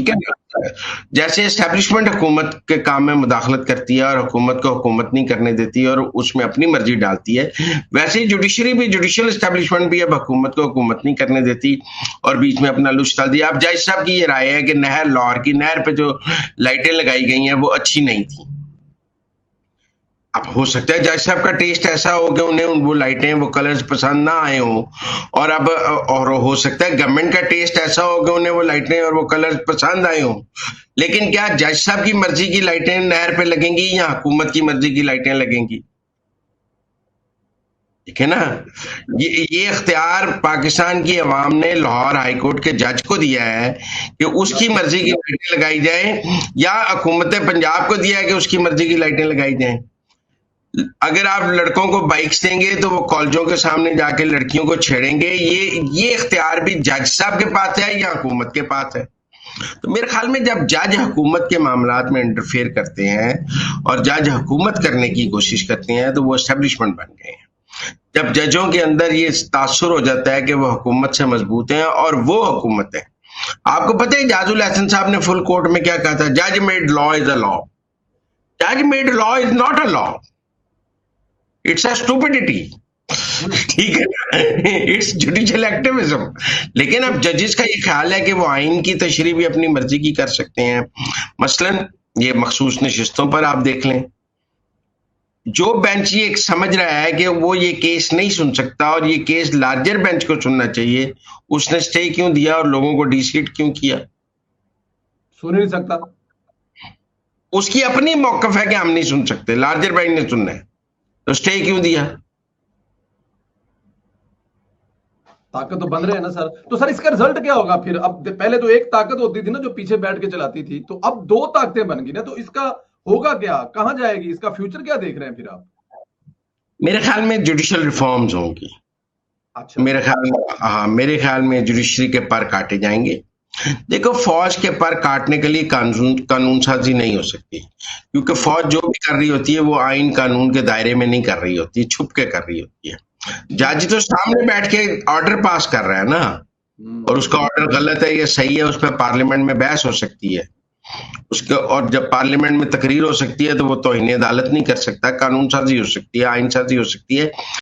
ठीक है ना? जैसे एस्टेब्लिशमेंट हुकूमत के काम में मुदाखलत करती है और हुकूमत को हुकूमत नहीं करने देती और उसमें अपनी मर्जी डालती है, वैसे ही जुडिशरी भी, जुडिशियल एस्टेब्लिशमेंट भी अब हुकूमत को हुकूमत नहीं करने देती और बीच में अपना लुच डाल दिया। अब जज साहब की ये राय है कि नहर, लाहौर की नहर पे जो लाइटें लगाई गई हैं वो अच्छी नहीं थी। अब हो सकता है जज साहब का टेस्ट ऐसा हो कि उन्हें वो लाइटें, वो कलर्स पसंद ना आए हों, और हो सकता है गवर्नमेंट का टेस्ट ऐसा हो कि उन्हें वो लाइटें और वो कलर्स पसंद आए हों। लेकिन क्या जज साहब की मर्जी की लाइटें नहर पे लगेंगी या हुकूमत की मर्जी की लाइटें लगेंगी? ठीक है ना? ये इख्तियार पाकिस्तान की अवाम ने लाहौर हाईकोर्ट के जज को दिया है कि उसकी मर्जी की लाइटें लगाई जाएं, या हुकूमत पंजाब को दिया है कि उसकी मर्जी की लाइटें लगाई जाएं। अगर आप लड़कों को बाइक्स देंगे तो वो कॉलेजों के सामने जाके लड़कियों को छेड़ेंगे, ये इख्तियार भी जज साहब के पास है या हुकूमत के पास है? तो मेरे ख्याल में जब जज हुकूमत के मामलात में इंटरफेयर करते हैं और जज हुकूमत करने की कोशिश करते हैं तो वो एस्टेब्लिशमेंट बन गए हैं। जब जजों के अंदर ये तासुर हो जाता है कि वो हुकूमत से मजबूत हैं और वो हुकूमत है। आपको पता है जाजुल एहसन साहब ने फुल कोर्ट में क्या कहा था? जज made law is a law, जज made law is not a law, it's a stupidity. ठीक है ना? It's judicial activism. लेकिन अब जजेस का ये ख्याल है कि वो आइन की तशरीह भी अपनी मर्जी की कर सकते हैं। मसलन ये मखसूस नशिस्तों पर आप देख लें, जो बेंच ये समझ रहा है कि वो ये केस नहीं सुन सकता और ये केस लार्जर बेंच को सुनना चाहिए, उसने स्टे क्यों दिया और लोगों को डिसीट क्यों किया? सुन नहीं सकता, उसकी अपनी मौकफ है कि हम नहीं सुन सकते, लार्जर बेंच ने सुनना है, तो स्टे क्यों दिया? ताकत तो बन रहे हैं ना सर। तो सर इसका रिजल्ट क्या होगा फिर? अब पहले तो एक ताकत होती थी ना जो पीछे बैठ के चलाती थी, तो अब दो ताकतें बन गई ना, तो इसका होगा क्या? कहां जाएगी? इसका फ्यूचर क्या देख रहे हैं फिर आप? मेरे ख्याल में जुडिशियल रिफॉर्म्स होंगी। अच्छा, मेरे ख्याल में जुडिशरी के पर काटे जाएंगे। देखो, फौज के पर काटने के लिए कानून साजी नहीं हो सकती, क्योंकि फौज जो भी कर रही होती है वो आइन कानून के दायरे में नहीं कर रही होती, छुप के कर रही होती है। जज तो सामने बैठ के ऑर्डर पास कर रहा है ना, और उसका ऑर्डर गलत है या सही है उस पर पार्लियामेंट में बहस हो सकती है उसके, और जब पार्लियामेंट में तकरीर हो सकती है तो वो तौहीन अदालत नहीं कर सकता, कानून साजी हो सकती है, आइन साजी हो सकती है।